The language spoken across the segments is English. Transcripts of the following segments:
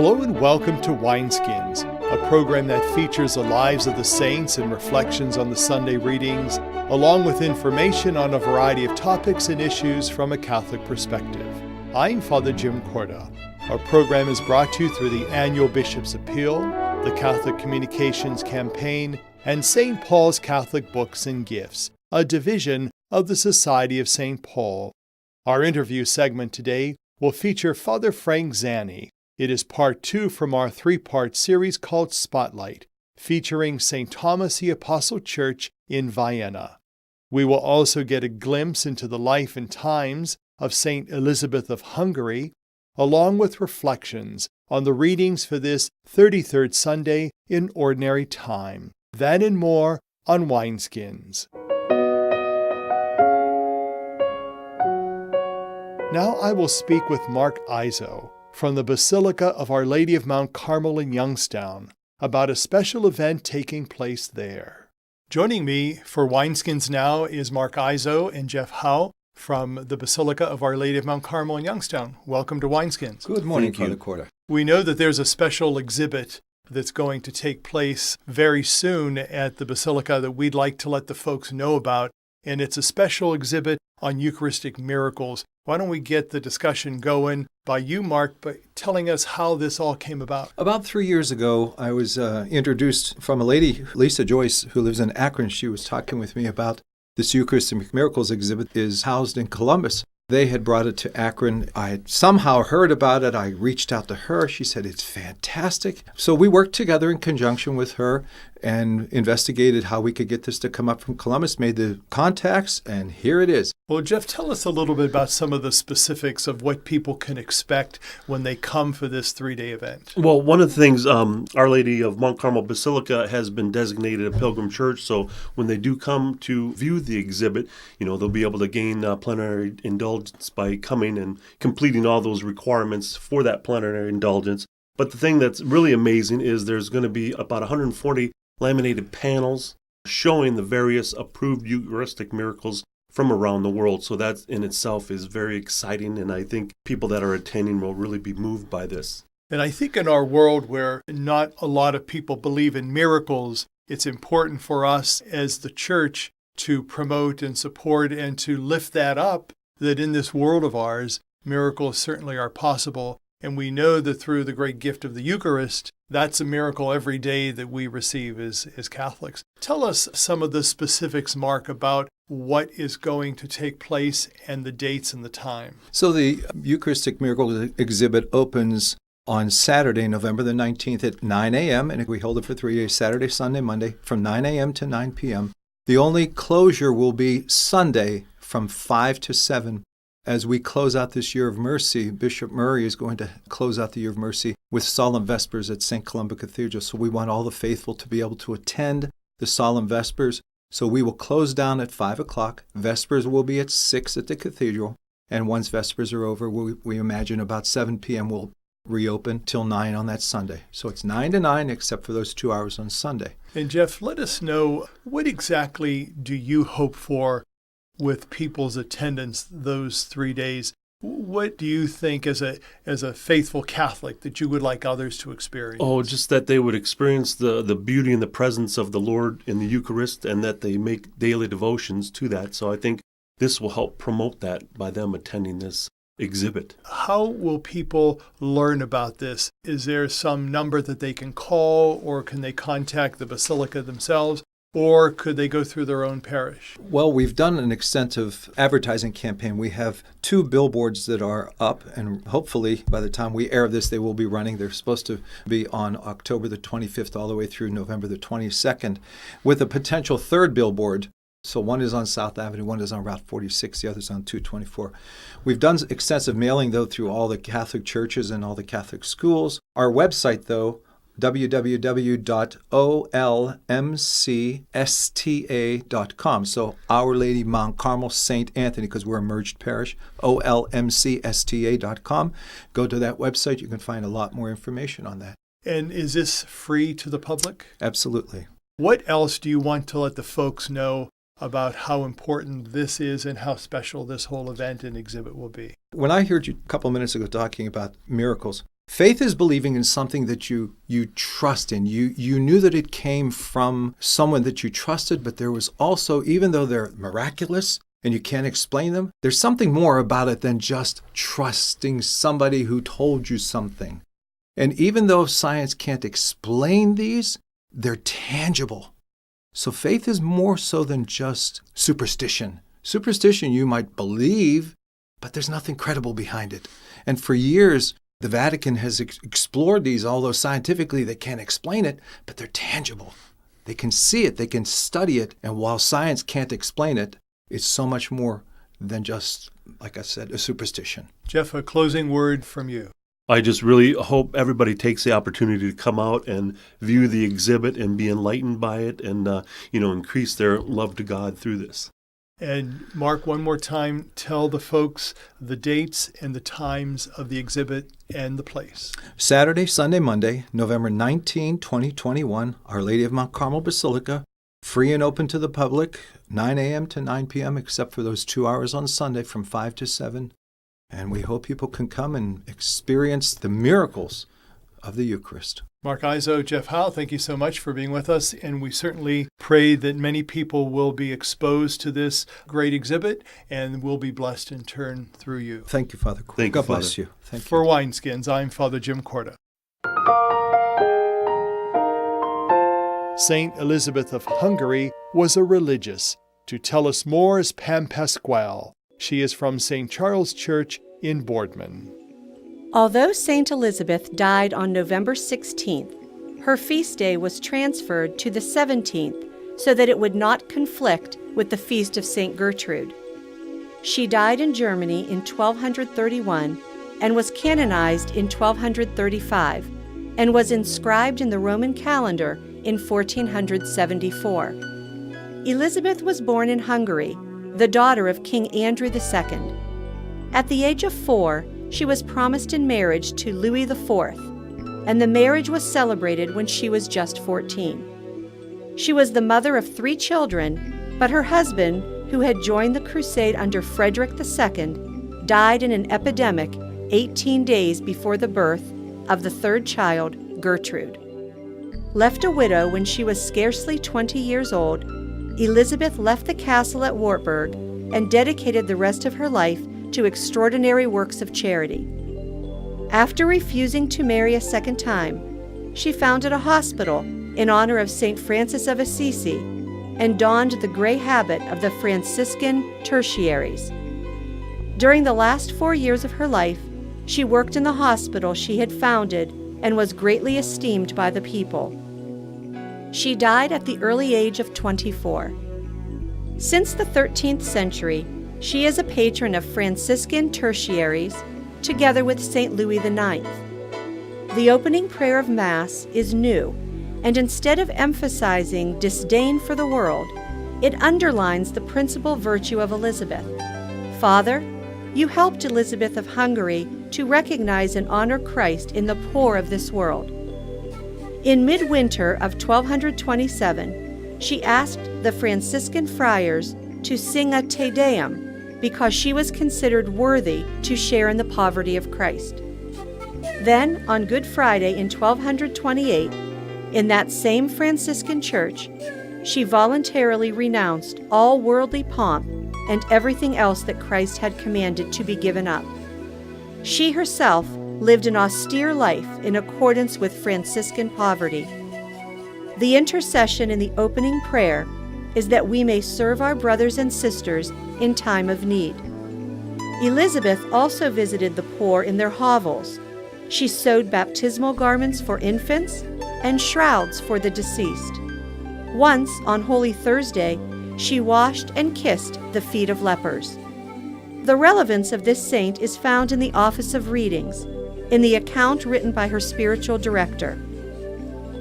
Hello and welcome to Wineskins, a program that features the lives of the saints and reflections on the Sunday readings, along with information on a variety of topics and issues from a Catholic perspective. I'm Father Jim Corda. Our program is brought to you through the annual Bishop's Appeal, the Catholic Communications Campaign, and St. Paul's Catholic Books and Gifts, a division of the Society of St. Paul. Our interview segment today will feature Father Frank Zanni. It is part 2 from our 3-part series called Spotlight, featuring St. Thomas the Apostle Church in Vienna. We will also get a glimpse into the life and times of St. Elizabeth of Hungary, along with reflections on the readings for this 33rd Sunday in Ordinary Time. That and more on Wineskins. Now I will speak with Mark Izzo from the Basilica of Our Lady of Mount Carmel in Youngstown about a special event taking place there. Joining me for Wineskins now is Mark Izzo and Jeff Howe from the Basilica of Our Lady of Mount Carmel in Youngstown. Welcome to Wineskins. Good morning, Father Corda. We know that there's a special exhibit that's going to take place very soon at the Basilica that we'd like to let the folks know about, and it's a special exhibit on Eucharistic miracles. Why don't we get the discussion going by you, Mark, by telling us how this all came about? About 3 years ago, I was introduced from a lady, Lisa Joyce, who lives in Akron. She was talking with me about this Eucharistic Miracles exhibit is housed in Columbus. They had brought it to Akron. I had somehow heard about it. I reached out to her. She said, it's fantastic. So we worked together in conjunction with her and investigated how we could get this to come up from Columbus, made the contacts, and here it is. Well, Jeff, tell us a little bit about some of the specifics of what people can expect when they come for this 3-day event. Well, one of the things, Our Lady of Mount Carmel Basilica has been designated a pilgrim church, so when they do come to view the exhibit, they'll be able to gain plenary indulgence by coming and completing all those requirements for that plenary indulgence. But the thing that's really amazing is there's going to be about 140 laminated panels showing the various approved Eucharistic miracles from around the world. So that in itself is very exciting, and I think people that are attending will really be moved by this. And I think in our world where not a lot of people believe in miracles, it's important for us as the church to promote and support and to lift that up, that in this world of ours, miracles certainly are possible. And we know that through the great gift of the Eucharist, that's a miracle every day that we receive as Catholics. Tell us some of the specifics, Mark, about what is going to take place and the dates and the time. So the Eucharistic Miracles exhibit opens on Saturday, November the 19th at 9 a.m., and we hold it for 3 days, Saturday, Sunday, Monday, from 9 a.m. to 9 p.m. The only closure will be Sunday from 5 to 7. As we close out this year of mercy, Bishop Murray is going to close out the year of mercy with solemn vespers at St. Columba Cathedral. So we want all the faithful to be able to attend the solemn vespers. So we will close down at 5 o'clock. Vespers will be at 6 at the cathedral. And once vespers are over, we imagine about 7 p.m. we'll reopen till 9 on that Sunday. So it's 9 to 9 except for those 2 hours on Sunday. And Jeff, let us know, what exactly do you hope for with people's attendance those 3 days? What do you think as a faithful Catholic that you would like others to experience? Oh, just that they would experience the beauty and the presence of the Lord in the Eucharist, and that they make daily devotions to that. So I think this will help promote that by them attending this exhibit. How will people learn about this? Is there some number that they can call, or can they contact the Basilica themselves? Or could they go through their own parish? Well, we've done an extensive advertising campaign. We have 2 billboards that are up, and hopefully by the time we air this, they will be running. They're supposed to be on October the 25th all the way through November the 22nd, with a potential 3rd billboard. So one is on South Avenue, one is on Route 46, the other's on 224. We've done extensive mailing, though, through all the Catholic churches and all the Catholic schools. Our website, though, www.olmcsta.com. So Our Lady Mount Carmel St. Anthony, because we're a merged parish, olmcsta.com. Go to that website. You can find a lot more information on that. And is this free to the public? Absolutely. What else do you want to let the folks know about how important this is and how special this whole event and exhibit will be? When I heard you a couple of minutes ago talking about miracles, Faith is believing in something that you trust in. You knew that it came from someone that you trusted, but there was also, even though they're miraculous and you can't explain them, there's something more about it than just trusting somebody who told you something. And even though science can't explain these, they're tangible. So faith is more so than just superstition. Superstition you might believe, but there's nothing credible behind it. And for years, the Vatican has explored these, although scientifically they can't explain it, but they're tangible. They can see it, they can study it, and while science can't explain it, it's so much more than just, like I said, a superstition. Jeff, a closing word from you. I just really hope everybody takes the opportunity to come out and view the exhibit and be enlightened by it and, increase their love to God through this. And Mark, one more time, tell the folks the dates and the times of the exhibit and the place. Saturday, Sunday, Monday, November 19, 2021, Our Lady of Mount Carmel Basilica, free and open to the public, 9 a.m. to 9 p.m., except for those 2 hours on Sunday from 5 to 7. And we hope people can come and experience the miracles of the Eucharist. Mark Izzo, Jeff Howe, thank you so much for being with us, and we certainly pray that many people will be exposed to this great exhibit and will be blessed in turn through you. Thank you, Father. Thank you, God bless Father. you. Thank you. For Wineskins, I'm Father Jim Corda. Saint Elizabeth of Hungary was a religious. To tell us more is Pam Pasquale. She is from St. Charles Church in Boardman. Although Saint Elizabeth died on November 16th, her feast day was transferred to the 17th so that it would not conflict with the feast of Saint Gertrude. She died in Germany in 1231 and was canonized in 1235 and was inscribed in the Roman calendar in 1474. Elizabeth was born in Hungary, the daughter of King Andrew II. At the age of 4, she was promised in marriage to Louis IV, and the marriage was celebrated when she was just 14. She was the mother of 3 children, but her husband, who had joined the crusade under Frederick II, died in an epidemic 18 days before the birth of the 3rd child, Gertrude. Left a widow when she was scarcely 20 years old, Elizabeth left the castle at Wartburg and dedicated the rest of her life to extraordinary works of charity. After refusing to marry a second time, she founded a hospital in honor of St. Francis of Assisi and donned the gray habit of the Franciscan tertiaries. During the last 4 years of her life, she worked in the hospital she had founded and was greatly esteemed by the people. She died at the early age of 24. Since the 13th century, she is a patron of Franciscan tertiaries, together with St. Louis IX. The opening prayer of Mass is new, and instead of emphasizing disdain for the world, it underlines the principal virtue of Elizabeth. Father, you helped Elizabeth of Hungary to recognize and honor Christ in the poor of this world. In midwinter of 1227, she asked the Franciscan friars to sing a Te Deum because she was considered worthy to share in the poverty of Christ. Then, on Good Friday in 1228, in that same Franciscan church, she voluntarily renounced all worldly pomp and everything else that Christ had commanded to be given up. She herself lived an austere life in accordance with Franciscan poverty. The intercession in the opening prayer is that we may serve our brothers and sisters in time of need. Elizabeth also visited the poor in their hovels. She sewed baptismal garments for infants and shrouds for the deceased. Once, on Holy Thursday, she washed and kissed the feet of lepers. The relevance of this saint is found in the Office of Readings, in the account written by her spiritual director.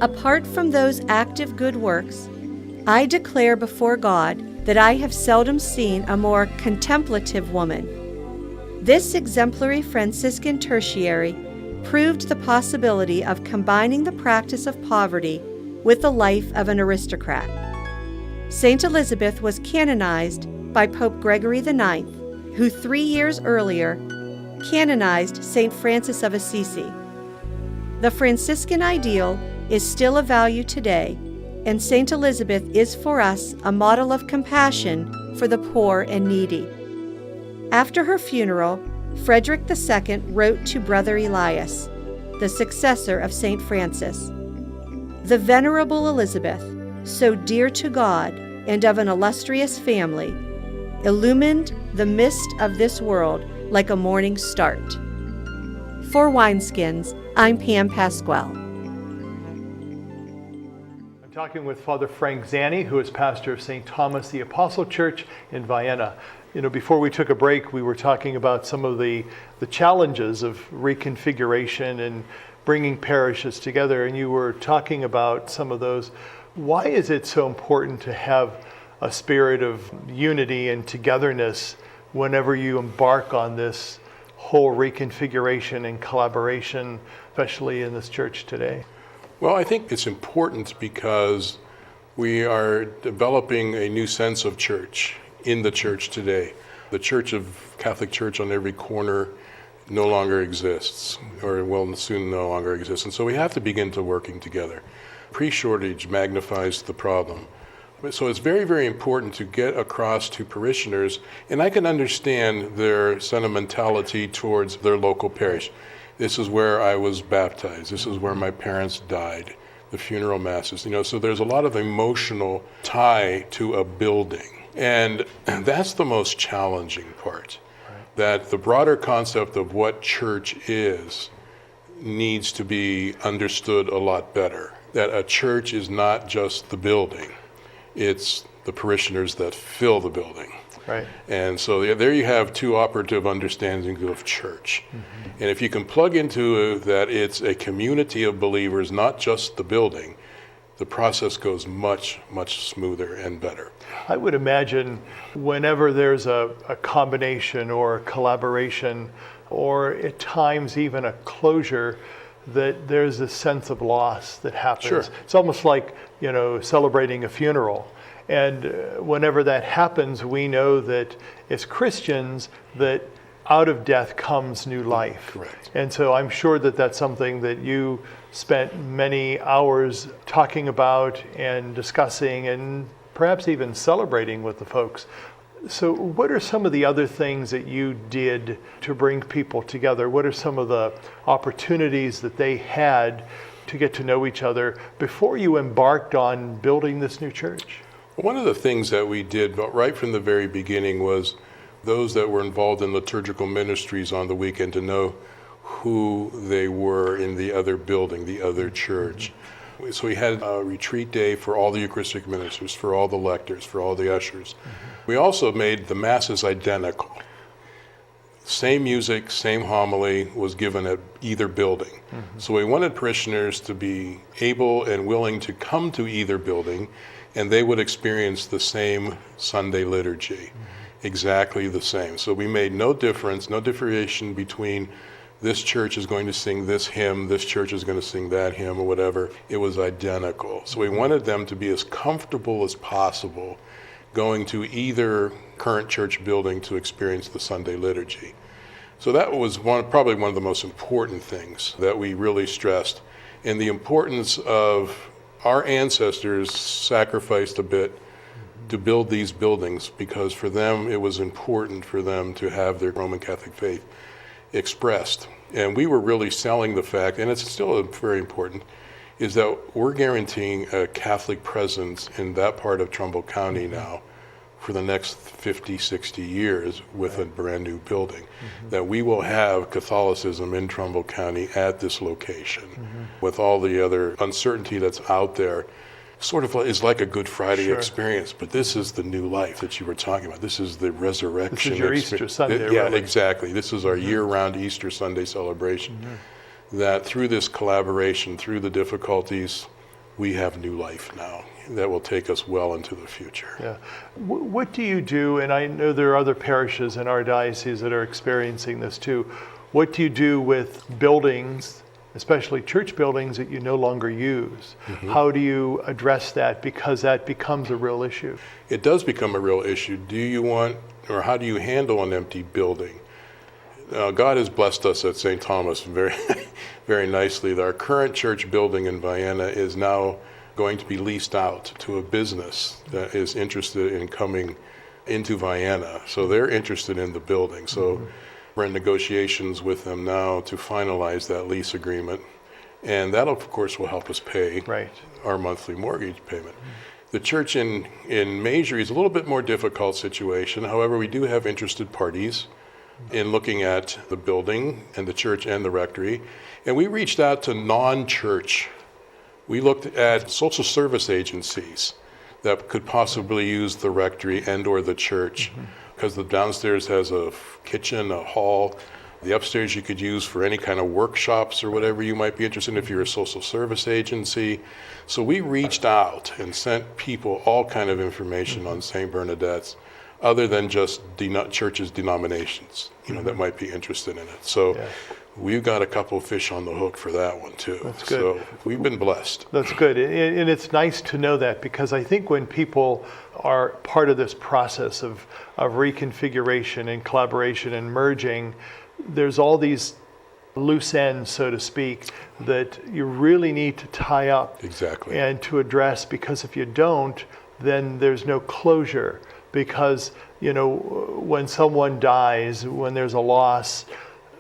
Apart from those active good works, I declare before God that I have seldom seen a more contemplative woman. This exemplary Franciscan tertiary proved the possibility of combining the practice of poverty with the life of an aristocrat. Saint Elizabeth was canonized by Pope Gregory IX, who 3 years earlier canonized Saint Francis of Assisi. The Franciscan ideal is still of value today, and St. Elizabeth is for us a model of compassion for the poor and needy. After her funeral, Frederick II wrote to Brother Elias, the successor of St. Francis, "The Venerable Elizabeth, so dear to God and of an illustrious family, illumined the mist of this world like a morning start." For Wineskins, I'm Pam Pasquale. I'm talking with Father Frank Zanni, who is pastor of St. Thomas the Apostle Church in Vienna. Before we took a break, we were talking about some of the challenges of reconfiguration and bringing parishes together, and you were talking about some of those. Why is it so important to have a spirit of unity and togetherness whenever you embark on this whole reconfiguration and collaboration, especially in this church today? Well, I think it's important because we are developing a new sense of church in the church today. The Catholic Church on every corner no longer exists, or will soon no longer exist. And so we have to begin to working together. Pre-shortage magnifies the problem. So it's very, very important to get across to parishioners, and I can understand their sentimentality towards their local parish. This is where I was baptized. This is where my parents died. The funeral masses, so there's a lot of emotional tie to a building. And that's the most challenging part. Right. That the broader concept of what church is needs to be understood a lot better. That a church is not just the building. It's the parishioners that fill the building. Right. And so there you have two operative understandings of church. Mm-hmm. And if you can plug into that it's a community of believers, not just the building, the process goes much, much smoother and better. I would imagine whenever there's a combination or a collaboration, or at times even a closure, that there's a sense of loss that happens. Sure. It's almost like, celebrating a funeral. And whenever that happens, we know that as Christians, that out of death comes new life. Correct. And so I'm sure that that's something that you spent many hours talking about and discussing and perhaps even celebrating with the folks. So what are some of the other things that you did to bring people together? What are some of the opportunities that they had to get to know each other before you embarked on building this new church? One of the things that we did right from the very beginning was those that were involved in liturgical ministries on the weekend to know who they were in the other building, the other church. Mm-hmm. So we had a retreat day for all the Eucharistic ministers, for all the lectors, for all the ushers. Mm-hmm. We also made the masses identical. Same music, same homily was given at either building. Mm-hmm. So we wanted parishioners to be able and willing to come to either building, and they would experience the same Sunday liturgy, exactly the same. So we made no difference, no differentiation between this church is going to sing this hymn, this church is going to sing that hymn, or whatever. It was identical. So we wanted them to be as comfortable as possible going to either current church building to experience the Sunday liturgy. So that was probably one of the most important things that we really stressed, and the importance of our ancestors sacrificed a bit to build these buildings, because for them it was important for them to have their Roman Catholic faith expressed. And we were really selling the fact, and it's still very important, is that we're guaranteeing a Catholic presence in that part of Trumbull County now for the next 50, 60 years with a brand new building. Mm-hmm. That we will have Catholicism in Trumbull County at this location. Mm-hmm. With all the other uncertainty that's out there, sort of is like a Good Friday Sure. experience, but this is the new life that you were talking about. This is the resurrection. This is your Easter Sunday. Yeah, really. Exactly. This is our year-round Easter Sunday celebration. Mm-hmm. That through this collaboration, through the difficulties, we have new life now that will take us well into the future. Yeah. What do you do, and I know there are other parishes in our diocese that are experiencing this too, what do you do with buildings, especially church buildings that you no longer use? Mm-hmm. How do you address that? Because that becomes a real issue. It does become a real issue. Do you want, or how do you handle an empty building? God has blessed us at St. Thomas very, very nicely. Our current church building in Vienna is now going to be leased out to a business that is interested in coming into Vienna. So they're interested in the building. So we're in negotiations with them now to finalize that lease agreement. And that, of course, will help us pay our monthly mortgage payment. The church in Maisery is a little bit more difficult situation. However, we do have interested parties in looking at the building and the church and the rectory. And we reached out to non-church. We looked at social service agencies that could possibly use the rectory and or the church, because the downstairs has a kitchen, a hall. The upstairs you could use for any kind of workshops or whatever you might be interested in if you're a social service agency. So we reached out and sent people all kind of information on St. Bernadette's, other than just churches' denominations, that might be interested in it. So we've got a couple of fish on the hook for that one too. That's good. So we've been blessed. That's good. And it's nice to know that, because I think when people are part of this process of reconfiguration and collaboration and merging, there's all these loose ends, so to speak, that you really need to tie up and to address, because if you don't, then there's no closure. Because, when someone dies, when there's a loss,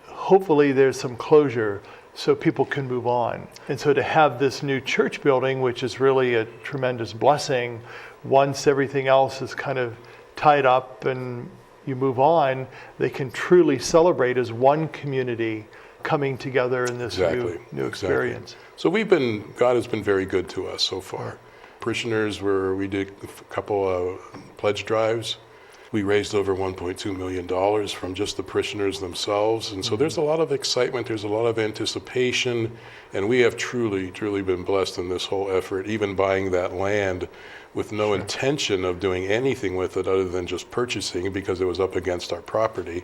hopefully there's some closure so people can move on. And so to have this new church building, which is really a tremendous blessing, once everything else is kind of tied up and you move on, they can truly celebrate as one community coming together in this new experience. So God has been very good to us so far. Parishioners, we did a couple of pledge drives. We raised over $1.2 million from just the parishioners themselves. And so there's a lot of excitement, there's a lot of anticipation, and we have truly, truly been blessed in this whole effort, even buying that land with no intention of doing anything with it other than just purchasing it because it was up against our property,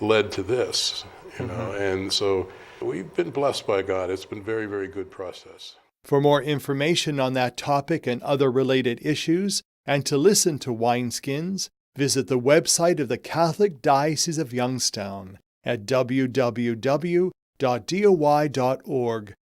led to this, And so we've been blessed by God. It's been very, very good process. For more information on that topic and other related issues, and to listen to Wineskins, visit the website of the Catholic Diocese of Youngstown at www.doi.org.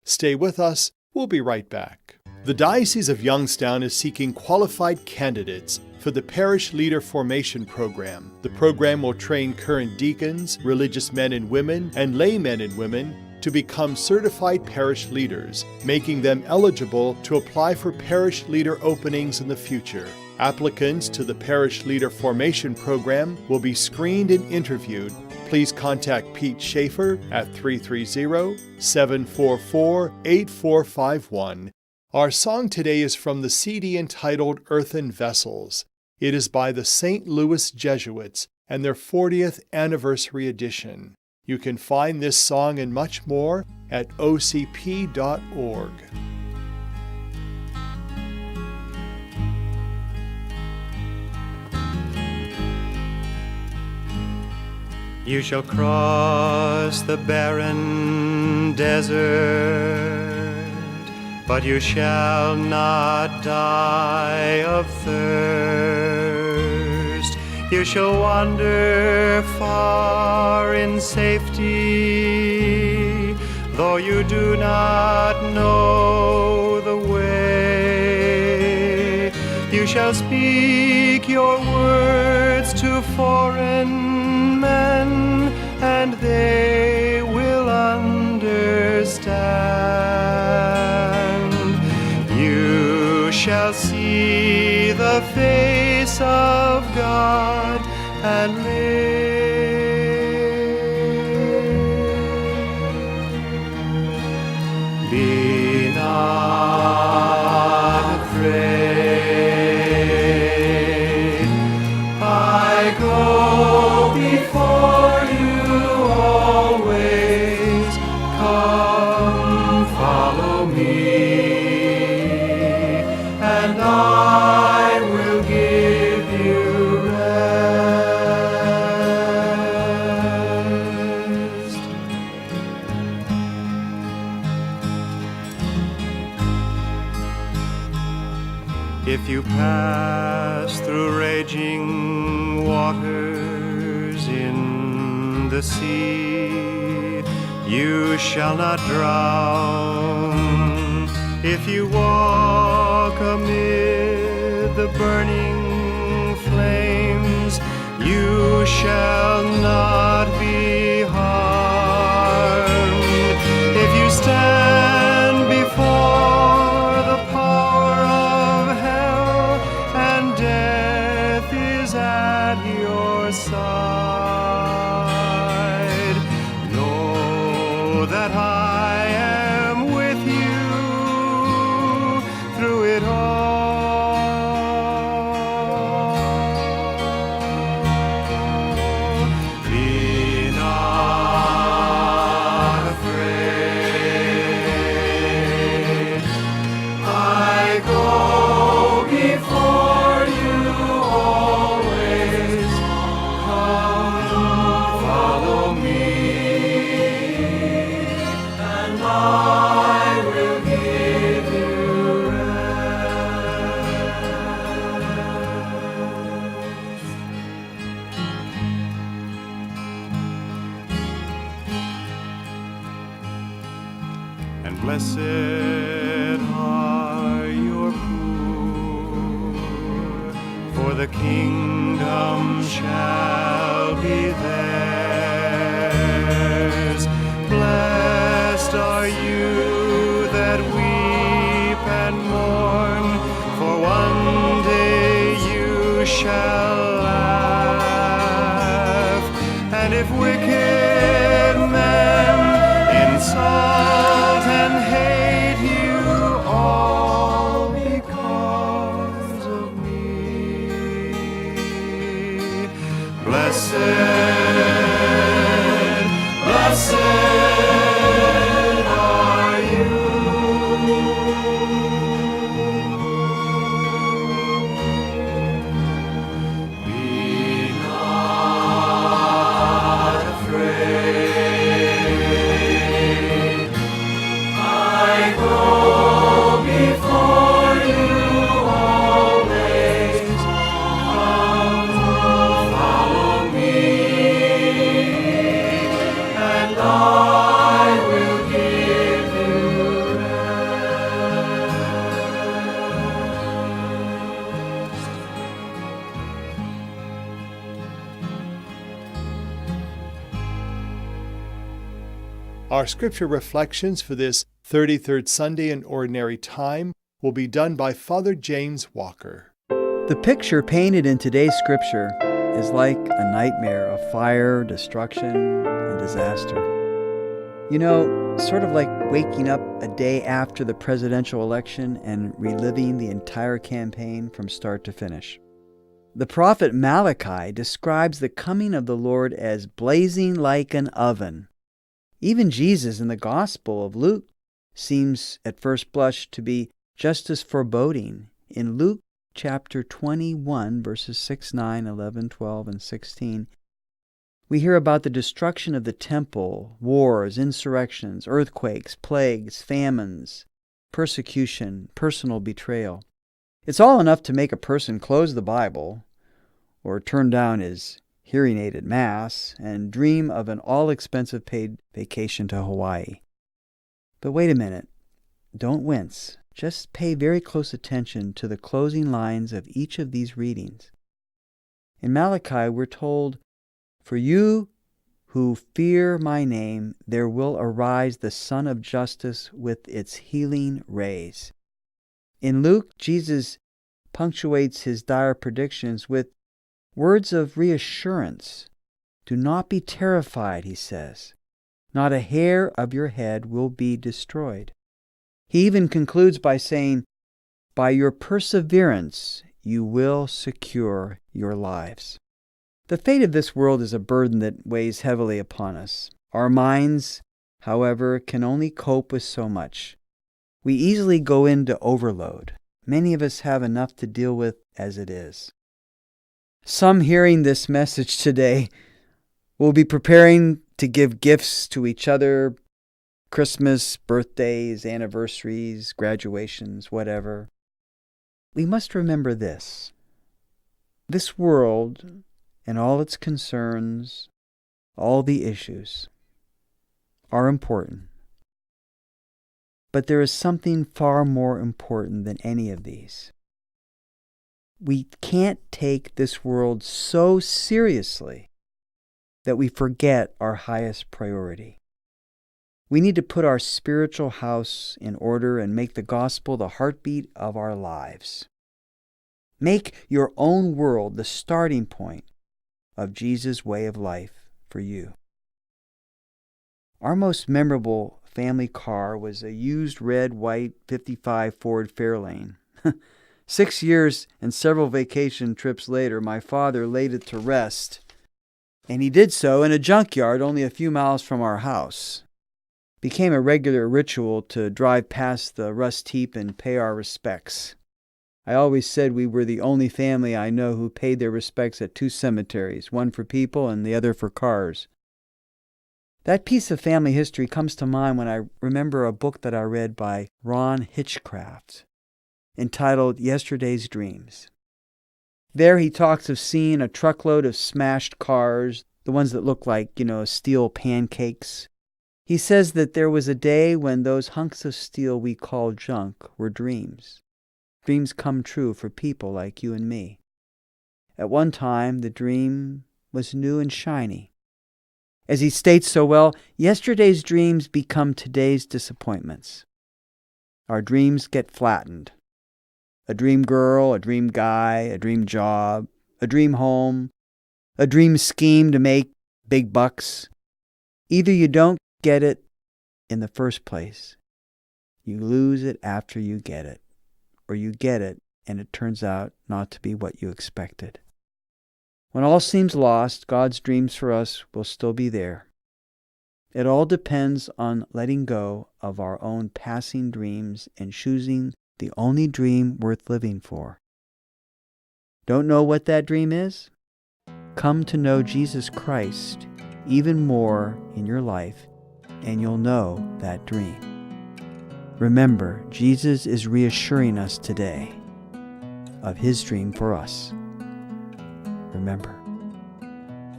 Stay with us. We'll be right back. The Diocese of Youngstown is seeking qualified candidates for the Parish Leader Formation Program. The program will train current deacons, religious men and women, and laymen and women to become certified parish leaders, making them eligible to apply for parish leader openings in the future. Applicants to the Parish Leader Formation Program will be screened and interviewed. Please contact Pete Schaefer at 330-744-8451. Our song today is from the CD entitled Earthen Vessels. It is by the St. Louis Jesuits and their 40th anniversary edition. You can find this song and much more at ocp.org. You shall cross the barren desert, but you shall not die of thirst. You shall wander far in safety, though you do not know the way. You shall speak your words to foreign men, and they will understand. You shall see the face of God and live. Be not afraid. I go before you always. Come, follow me, and I will give you rest. If you pass through raging waters in the sea, you shall not drown. If you walk amid the burning flames, you shall not be harmed. If you stand before the power of hell, and death is at your side, know that I am with you through it all. Be not afraid. I go before you always. Come, follow me, and I will give you rest. And blessed are your poor, for the kingdom shall be theirs. Blessed are you that weep and mourn, for one day you shall laugh. And if wicked men insult and hate you all because of me, blessed are you. Be not afraid. I go before you always. Come, follow me, and I will give you rest. Our scripture reflections for this 33rd Sunday in Ordinary Time will be done by Father James Walker. The picture painted in today's scripture is like a nightmare of fire, destruction, and disaster. You know, sort of like waking up a day after the presidential election and reliving the entire campaign from start to finish. The prophet Malachi describes the coming of the Lord as blazing like an oven. Even Jesus in the Gospel of Luke seems at first blush to be just as foreboding. In Luke chapter 21, verses 6, 9, 11, 12, and 16, we hear about the destruction of the temple, wars, insurrections, earthquakes, plagues, famines, persecution, personal betrayal. It's all enough to make a person close the Bible or turn down his hearing aid at Mass and dream of an all-expensive paid vacation to Hawaii. But wait a minute. Don't wince. Just pay very close attention to the closing lines of each of these readings. In Malachi, we're told, "For you who fear my name, there will arise the Sun of Justice with its healing rays." In Luke, Jesus punctuates his dire predictions with words of reassurance. "Do not be terrified," he says. "Not a hair of your head will be destroyed." He even concludes by saying, "By your perseverance, you will secure your lives." The fate of this world is a burden that weighs heavily upon us. Our minds, however, can only cope with so much. We easily go into overload. Many of us have enough to deal with as it is. Some hearing this message today will be preparing to give gifts to each other, Christmas, birthdays, anniversaries, graduations, whatever. We must remember this. This world and all its concerns all the issues are important. But there is something far more important than any of these. We can't take this world so seriously that we forget our highest priority. We need to put our spiritual house in order and make the gospel the heartbeat of our lives. Make your own world the starting point of Jesus' way of life for you. Our most memorable family car was a used red, white 55 Ford Fairlane. 6 years and several vacation trips later, my father laid it to rest, and he did so in a junkyard only a few miles from our house. It became a regular ritual to drive past the rust heap and pay our respects. I always said we were the only family I know who paid their respects at 2 cemeteries, one for people and the other for cars. That piece of family history comes to mind when I remember a book that I read by Ron Hitchcraft entitled Yesterday's Dreams. There he talks of seeing a truckload of smashed cars, the ones that look like, steel pancakes. He says that there was a day when those hunks of steel we call junk were dreams. Dreams come true for people like you and me. At one time, the dream was new and shiny. As he states so well, yesterday's dreams become today's disappointments. Our dreams get flattened. A dream girl, a dream guy, a dream job, a dream home, a dream scheme to make big bucks. Either you don't get it in the first place, you lose it after you get it, or you get it and it turns out not to be what you expected. When all seems lost, God's dreams for us will still be there. It all depends on letting go of our own passing dreams and choosing the only dream worth living for. Don't know what that dream is? Come to know Jesus Christ even more in your life, and you'll know that dream. Remember, Jesus is reassuring us today of his dream for us. Remember.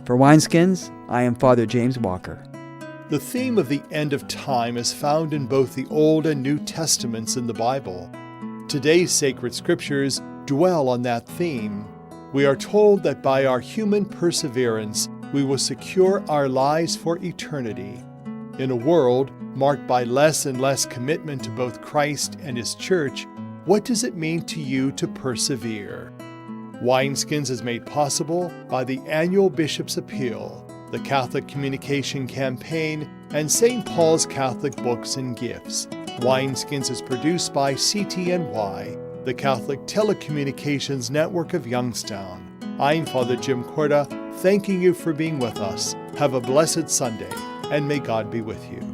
For Wineskins, I am Father James Walker. The theme of the end of time is found in both the Old and New Testaments in the Bible. Today's sacred scriptures dwell on that theme. We are told that by our human perseverance, we will secure our lives for eternity. In a world marked by less and less commitment to both Christ and his church, what does it mean to you to persevere? Wineskins is made possible by the annual Bishop's Appeal, the Catholic Communication Campaign, and St. Paul's Catholic Books and Gifts. Wineskins is produced by CTNY, the Catholic Telecommunications Network of Youngstown. I'm Father Jim Corda, thanking you for being with us. Have a blessed Sunday, and may God be with you.